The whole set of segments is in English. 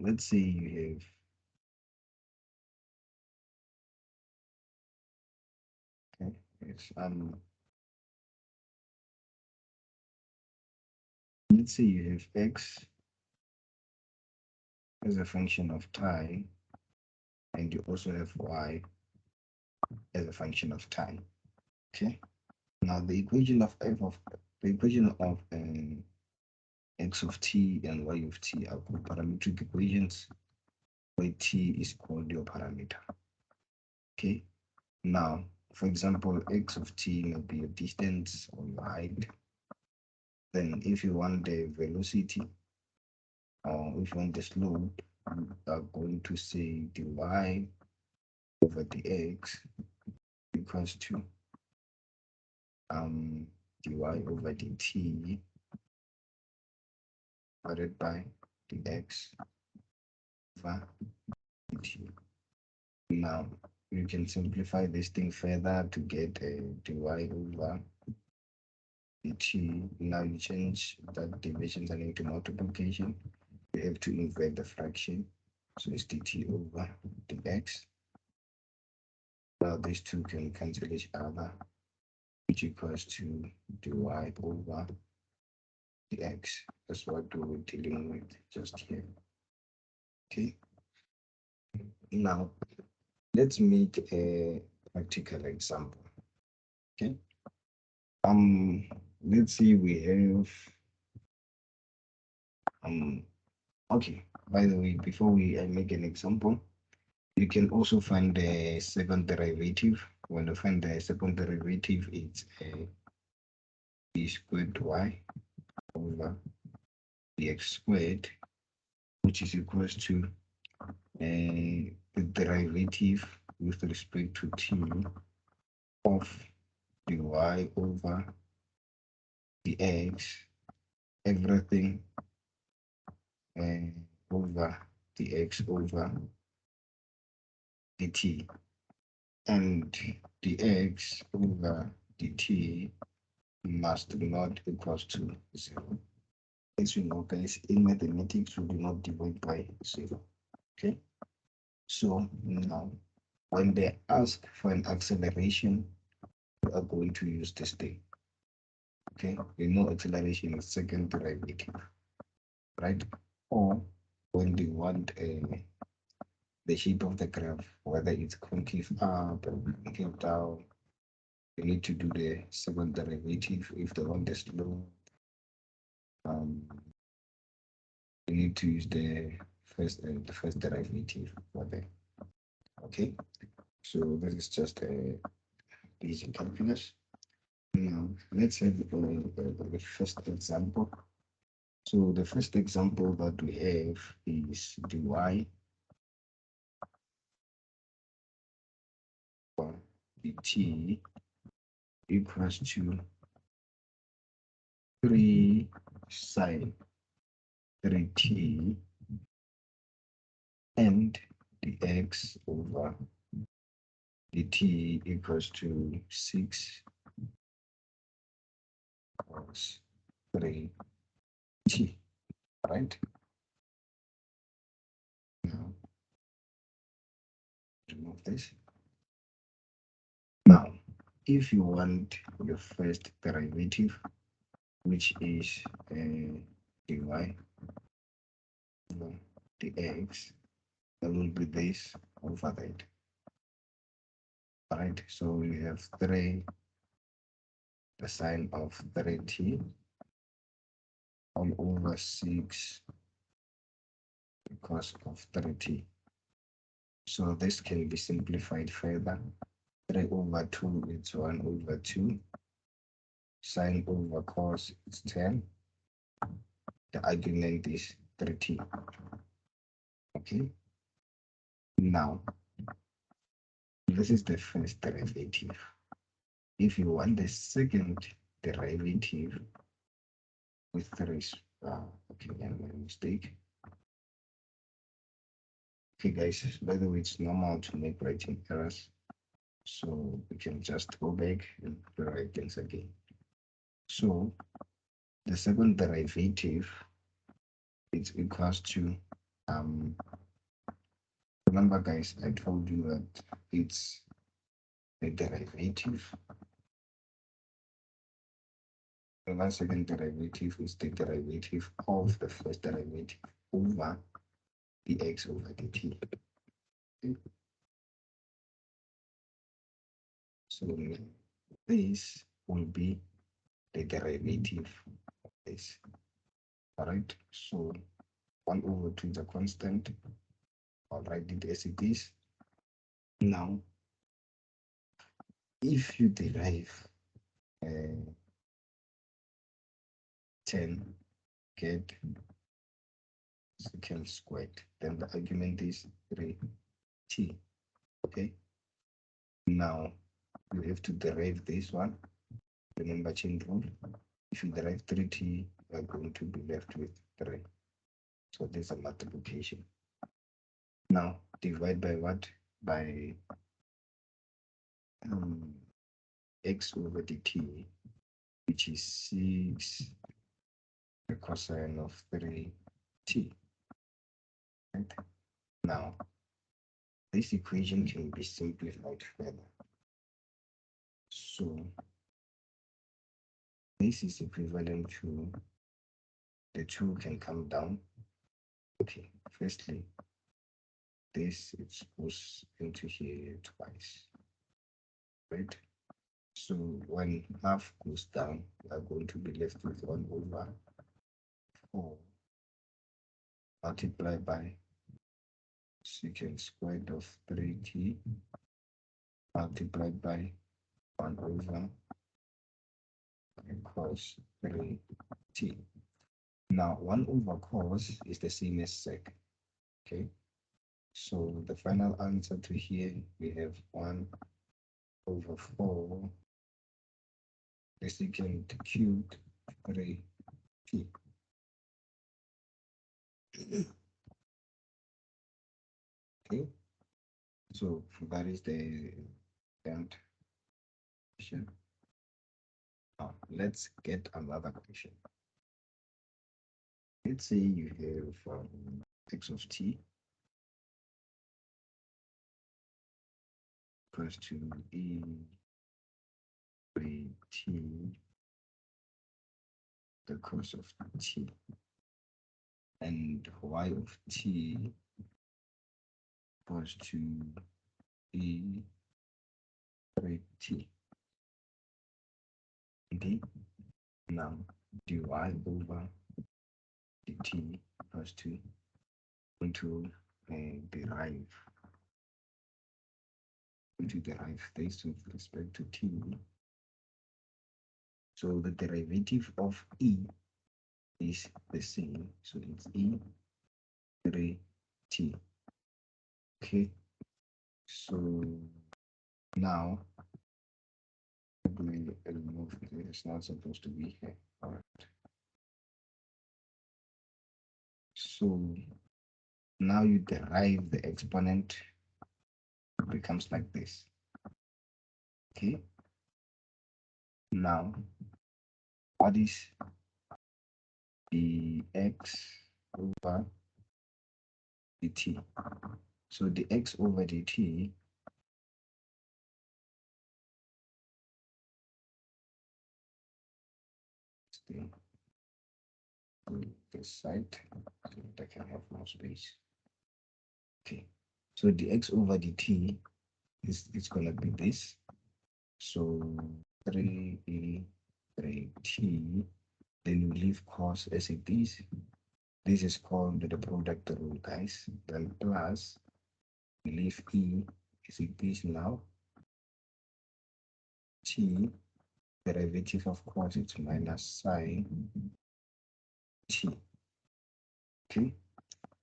let's say you have okay, it's, let's say you have x as a function of time, and you also have y as a function of time. Okay. Now the equation of x of t and y of t are called parametric equations, where t is called your parameter. Okay. Now, for example, x of t may be your distance or your height. Then if you want the velocity or if you want the slope, you are going to say dy over dx equals to dy over dt divided by dx over dt. Now you can simplify this thing further to get a dy over dt. Now you change that division and into multiplication. You have to invert the fraction, so it's dt over dx. Now these two can cancel each other, which equals to dy over dx. That's what we're dealing with just here. Okay. Now let's make a practical example. Okay. Let's see, we have okay, by the way, before I make an example, you can also find the second derivative. When you find the second derivative, it's b squared y over dx squared, which is equals to the derivative with respect to t of dy over dx, everything over dx over dt, and dx over dt must not equals to 0. As you know, guys, in mathematics, we do not divide by 0. Okay. So now, when they ask for an acceleration, we are going to use this thing. Okay. We know acceleration is second derivative, right? Or when they want the shape of the graph, whether it's concave up or concave down, you need to do the second derivative. If they want the slope, you need to use the first derivative for them. Okay, so this is just a basic calculus. Now let's have the first example. So the first example that we have is dy or dt equals to 3 sine 3t and dx over dt equals to 6 cos 3t, right? Now remove this. Now, if you want your first derivative, which is dy over dx, that will be this over that. Right, so we have 3, the sine of 3t, all over 6 cos of 3t. So this can be simplified further. 3 over 2 is 1 over 2. Sine over cos is 10. The argument is 3t. Okay. Now, this is the first derivative. If you want the second derivative with 3, okay, my mistake. Okay, guys, by the way, it's normal to make writing errors, so we can just go back and rewrite things again. So the second derivative is equals to remember guys, I told you that it's the derivative. The last second derivative is the derivative of the first derivative over the x over dt. Okay. So this will be the derivative of this. All right. So 1 over 2 is a constant. I'll write it as it is. Now, if you derive 10, get secant squared, then the argument is 3t. Okay. Now, you have to derive this one. Remember chain rule. If you derive 3t, you are going to be left with 3. So there's a multiplication. Now, divide by what? By x over dt, which is 6 the cosine of 3t. Right? Now, this equation can be simplified further. So, this is equivalent to the 2 can come down. Okay, firstly, this it goes into here twice, right? So when half goes down, we are going to be left with 1 over 4 multiplied by secant squared of 3t multiplied by 1 over cos 3t. Now 1 over cos is the same as sec. Okay, so the final answer to here we have 1 over 4 the secant cubed 3t. Okay, so that is the end question. Now let's get another question. Let's say you have x of t equals to e by t the cos of t, and y of t equals to e by t. Okay, now dy over dt equals to going to derive this with respect to t. So the derivative of e is the same, so it's e 3t. Okay, so now we remove it. It's not supposed to be here. All right, so now you derive the exponent, it becomes like this. Okay, now what is the x over dt? So the x over dt this side so that I can have more space. Okay, so the x over dt is it's gonna be this. So 3e 3t, then we leave cos as it is. This is called the product rule, guys. Then plus we leave e as it is now. T derivative of cos it's minus sine t. Okay,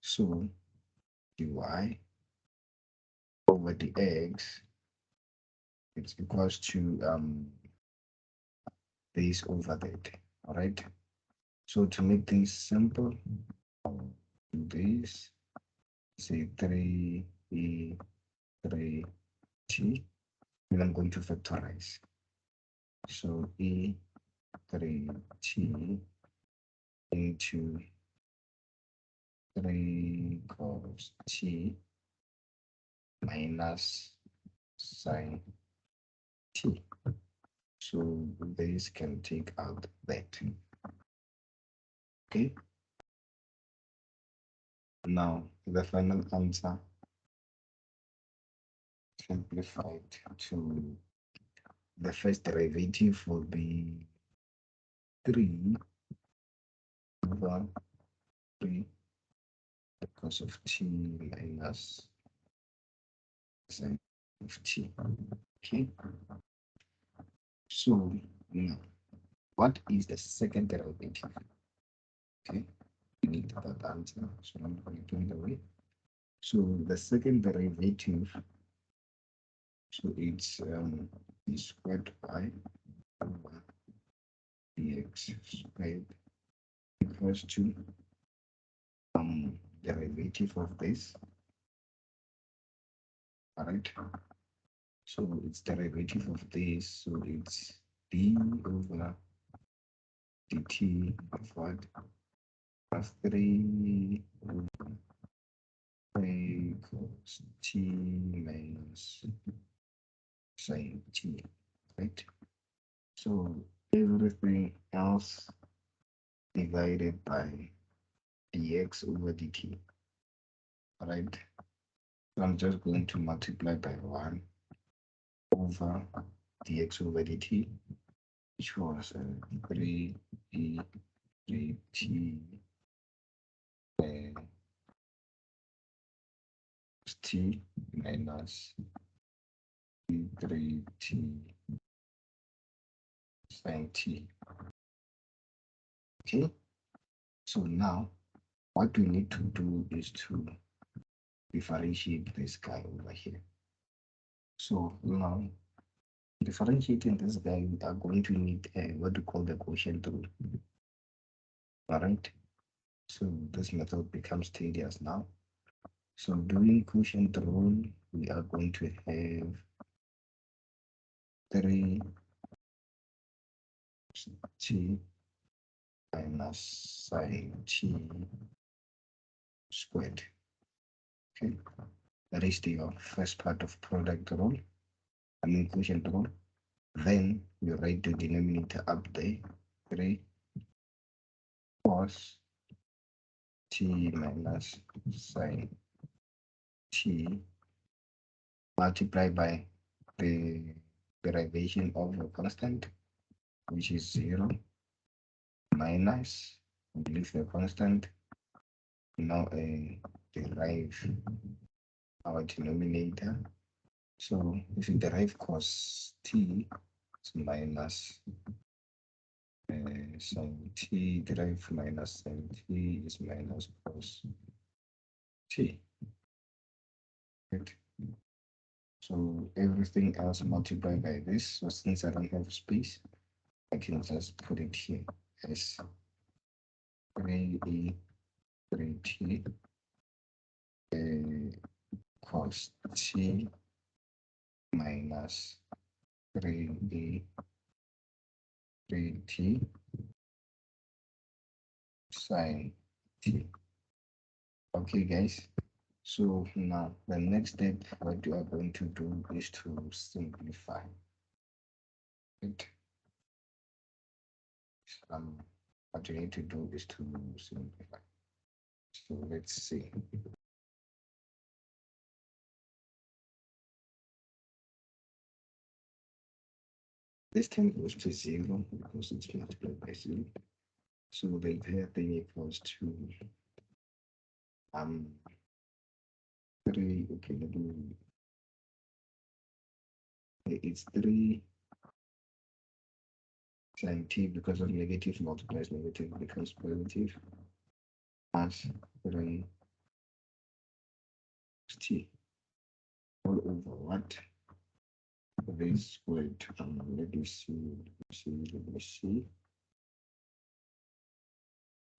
so dy over the x it's equals to this over that. All right, so to make things simple, I'll do this, say 3e 3t, and I'm going to factorize. So e 3t into 3 cos t minus sine t. So this can take out that. Okay. Now the final answer simplified to the first derivative will be 3 over 3 cos of t minus sine of t. Okay. So now, what is the second derivative? Okay, we need that answer. So I'm going to do it away. So the second derivative, so it's d squared y over dx squared equals to derivative of this. All right. So it's derivative of this. So it's d over dt of what? Plus 3 over 3 cos t minus sine t, right? So everything else divided by dx over dt, right? So I'm just going to multiply by 1 over dx over dt, which was 3 e 3t t minus 3t sine t. Okay, so now what we need to do is to differentiate this guy over here. So now, differentiating this guy, we are going to need what we call the quotient rule. All right. So this method becomes tedious now. So doing quotient rule, we are going to have 3t minus sine t squared. Okay. That is the first part of product rule. I mean quotient rule. Then you write the denominator up there, 3 cos t minus sine t multiplied by the derivation of a constant, which is 0, minus, leave the constant, now derive our denominator. So if you derive cos t, it's minus sine t, derive minus sine t is minus cos t. Right? So everything else multiplied by this. So since I don't have space, I can just put it here as 3e 3t cos t minus 3e 3t sine t. Okay, guys. So now the next step, what you are going to do is to simplify it. What you need to do is to simplify. So let's see. This thing goes to 0 because it's multiplied by 0. So the entire thing equals to 3. Okay, let me. It's 3 sine t because of negative multiplies negative becomes positive as 3 t all over what? This squared. Let me see.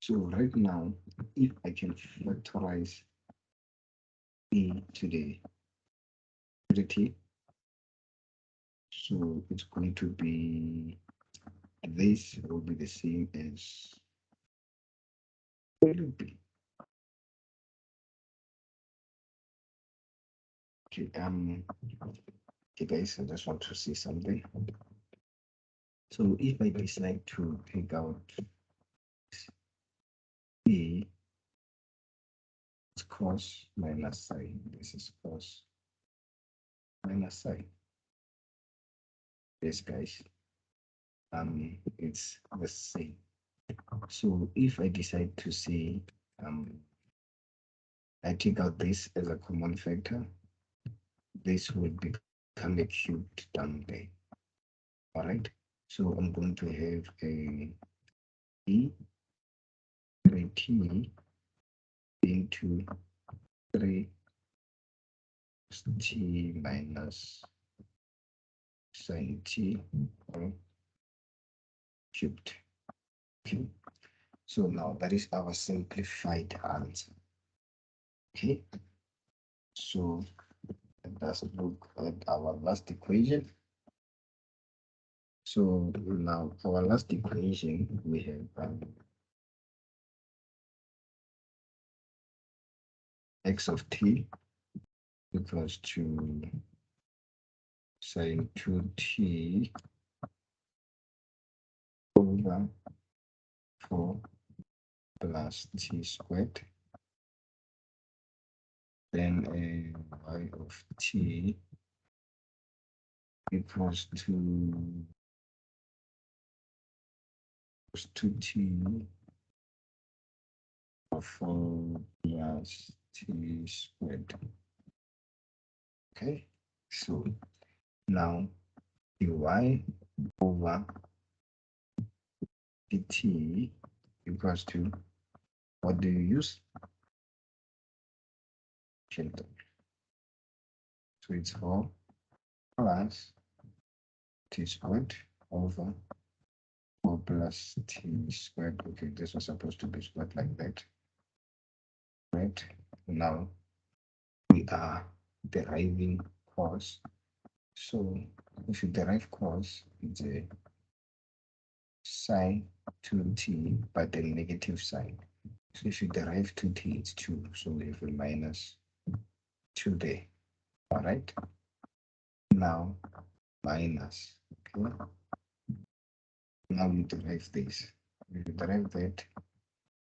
So right now, if I can factorize e to the t, so it's going to be, this will be the same as, what will it be? Okay, guys, I just want to see something. So if I decide to take out B, it's cos minus sine. This is cos minus sine. Yes, guys. It's the same. So if I decide to say I take out this as a common factor, this will become a cubed down there. All right. So I'm going to have a E 3t into 3 t minus sine t all cubed. Okay. So now that is our simplified answer. Okay. So let's look at our last equation. So now our last equation, we have x of t equals to sine 2t over 4 plus t squared. Then y of t equals to 2t of 4 plus t squared. Okay, so now dy over dt equals to, what do you use? Filter. So it's 4 plus t squared over 4 plus t squared. Okay, this was supposed to be squared like that. Right, now we are deriving cos. So if you derive cos, it's a sine 2t, but the negative sign. So if you derive 2t, it's 2. So we have a minus 2 there. All right. Now minus. Okay. Now you derive this. If you derive that,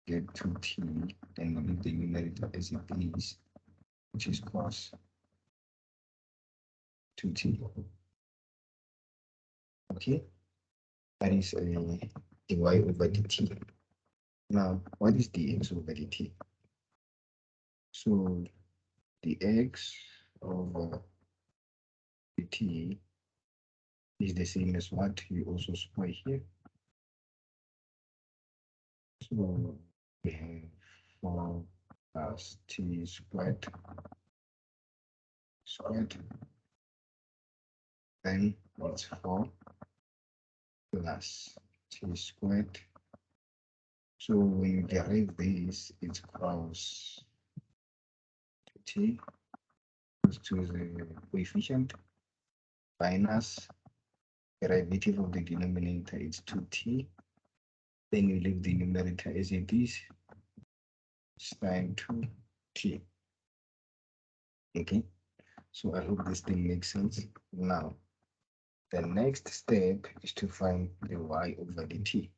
get 2t, then you leave the numerator as it is, which is cos 2t. Okay. That is a dy over dt. Now, what is dx over dt? So the x over dt is the same as what you also square here. So we have 4 plus t squared, then it's 4 plus t squared. So when you derive this, it's cos t equals to the coefficient minus derivative of the denominator, it's 2t. Then you leave the numerator as it is, sine 2t. Okay, so I hope this thing makes sense. Now, the next step is to find the y over dt.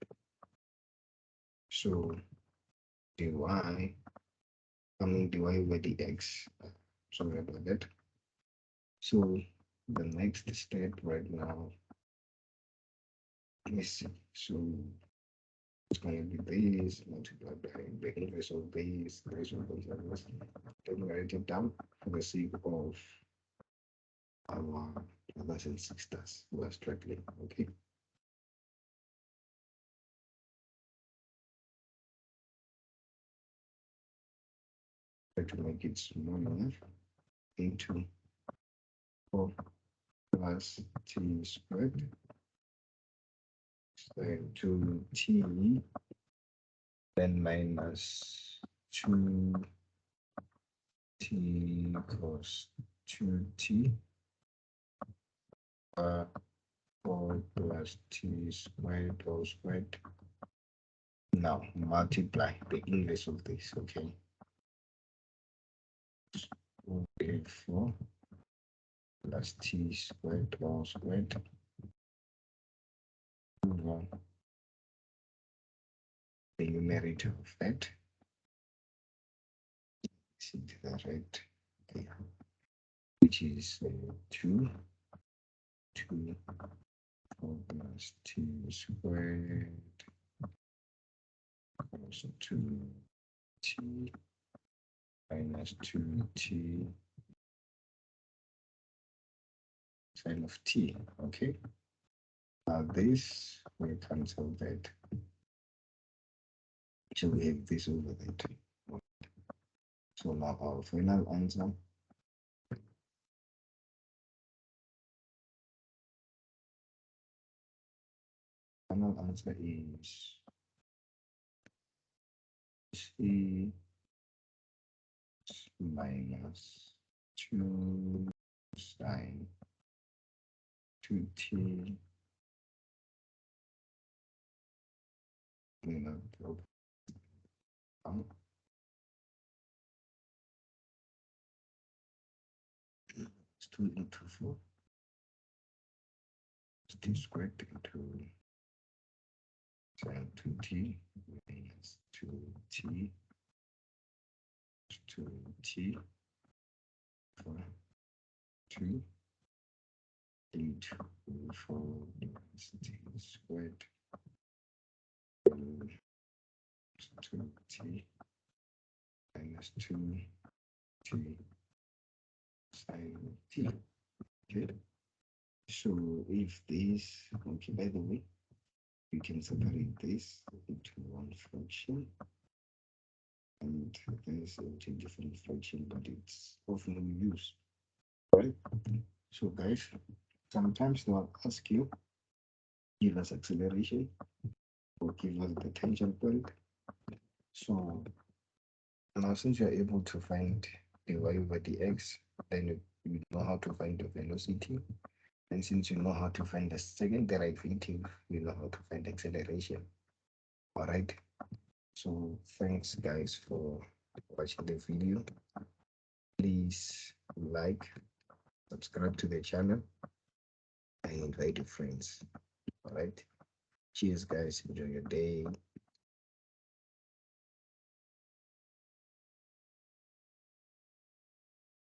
So dy, dy over dx. Sorry about that. So the next step right now is, so it's going to be this multiplied by the inverse of this, let me write it down for the sake of our brothers and sisters who are struggling. Okay. Try to make it smaller into 4 plus t squared sine 2t, then minus 2t cos 2t 4 plus t squared all squared. Now multiply the inverse of this. Okay, 4 plus t squared all squared over the numerator of that. See the right, okay, which is 2 4 plus t squared equals 2t minus 2t sine of t. Okay, now this will cancel that, so we have this over that. So now our final answer is c minus 2 sine 2t it's 2 into 4 t squared into sine 2t minus 2t 2t for 2 into 4 minus t squared 2t minus 2t sine t. Okay, so if this, okay, by the way, you can separate this into one fraction and this into different fraction, but it's of no use, right? So guys, sometimes they'll ask you, give us acceleration or give us the tangent point. So now since you're able to find the y over dx, then you know how to find the velocity. And since you know how to find the second derivative, you know how to find acceleration. All right. So thanks guys for watching the video. Please like, subscribe to the channel, and invite your friends. All right. Cheers guys. Enjoy your day.